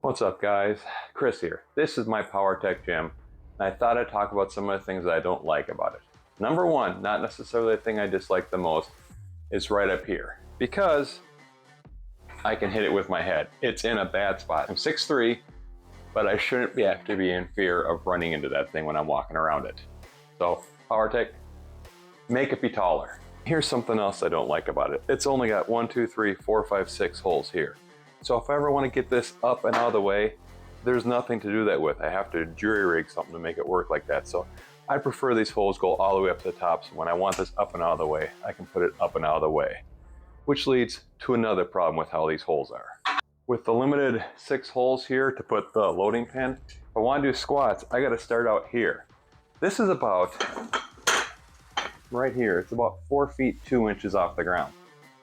What's up guys, Chris here. This is my Powertec gym, and I thought I'd talk about some of the things that I don't like about it. Number one, not necessarily the thing I dislike the most, is right up here, because I can hit it with my head. It's in a bad spot. I'm 6'3", but I shouldn't have to be in fear of running into that thing when I'm walking around it. So Powertec, make it be taller. Here's something else I don't like about it. It's only got 1, 2, 3, 4, 5, 6 holes here. So if I ever want to get this up and out of the way, there's nothing to do that with. I have to jury rig something to make it work like that. So I prefer these holes go all the way up to the top. So when I want this up and out of the way, I can put it up and out of the way. Which leads to another problem with how these holes are. With the limited 6 holes here to put the loading pin, if I want to do squats, I got to start out here. This is about, right here, it's about 4 feet 2 inches off the ground.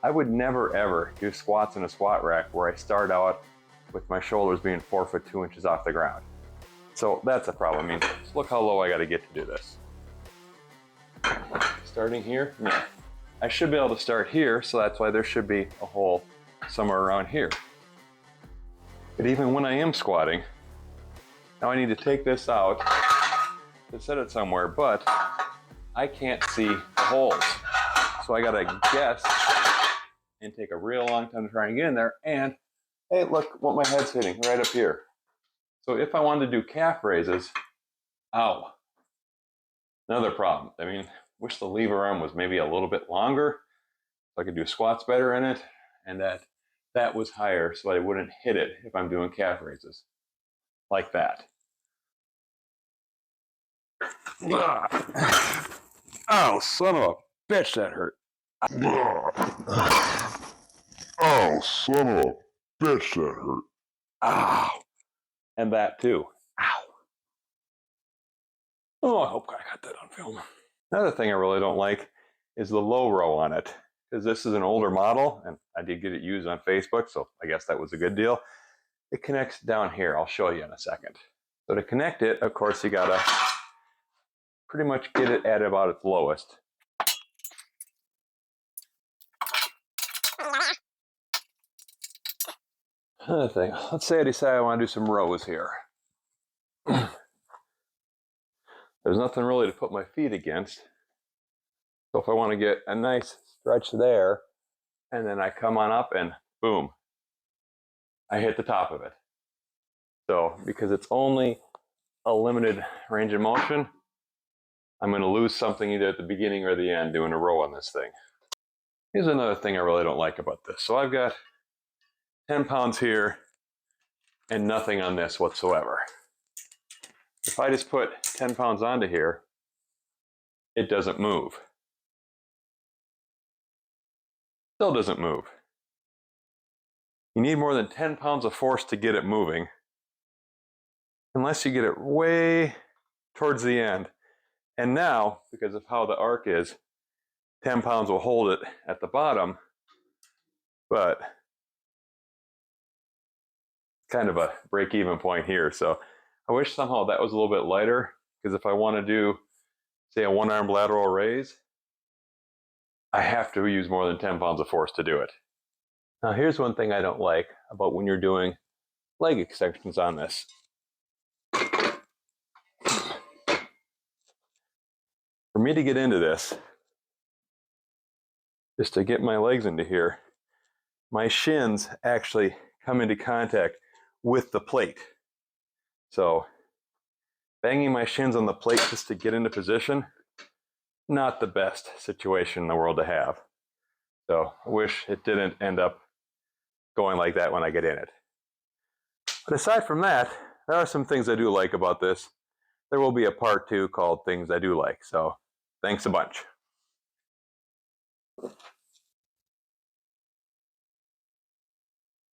I would never ever do squats in a squat rack where I start out with my shoulders being 4 foot 2 inches off the ground. So that's a problem. I mean, look how low I got to get to do this. Starting here, no. I should be able to start here, so that's why there should be a hole somewhere around here. But even when I am squatting, now I need to take this out to set it somewhere, but I can't see the holes. So I gotta guess and take a real long time to try and get in there, and hey, look what my head's hitting right up here. So if I wanted to do calf raises, ow, another problem. I mean, wish the lever arm was maybe a little bit longer so I could do squats better in it, and that was higher so I wouldn't hit it if I'm doing calf raises like that. Oh, son of a bitch, that hurt. Oh, son of a bitch, that hurt. Ow. And that too. Ow. Oh, I hope I got that on film. Another thing I really don't like is the low row on it, because this is an older model, and I did get it used on Facebook, so I guess that was a good deal. It connects down here. I'll show you in a second. So to connect it, of course, you gotta pretty much get it at about its lowest. Another thing, let's say I decide I want to do some rows here. There's nothing really to put my feet against. So if I want to get a nice stretch there, and then I come on up and boom, I hit the top of it. So because it's only a limited range of motion, I'm going to lose something either at the beginning or the end doing a row on this thing. Here's another thing I really don't like about this. So I've got 10 pounds here and nothing on this whatsoever. If I just put 10 pounds onto here, it doesn't move. Still doesn't move. You need more than 10 pounds of force to get it moving, unless you get it way towards the end. And now, because of how the arc is, 10 pounds will hold it at the bottom, but kind of a break-even point here. So I wish somehow that was a little bit lighter, because if I want to do, say, a one-arm lateral raise, I have to use more than 10 pounds of force to do it. Now here's one thing I don't like about when you're doing leg extensions on this. For me to get into this, just to get my legs into here, my shins actually come into contact with the plate. So banging my shins on the plate just to get into position, not the best situation in the world to have. So I wish it didn't end up going like that when I get in it. But aside from that, there are some things I do like about this. There will be a part 2 called Things I Do Like. So thanks a bunch.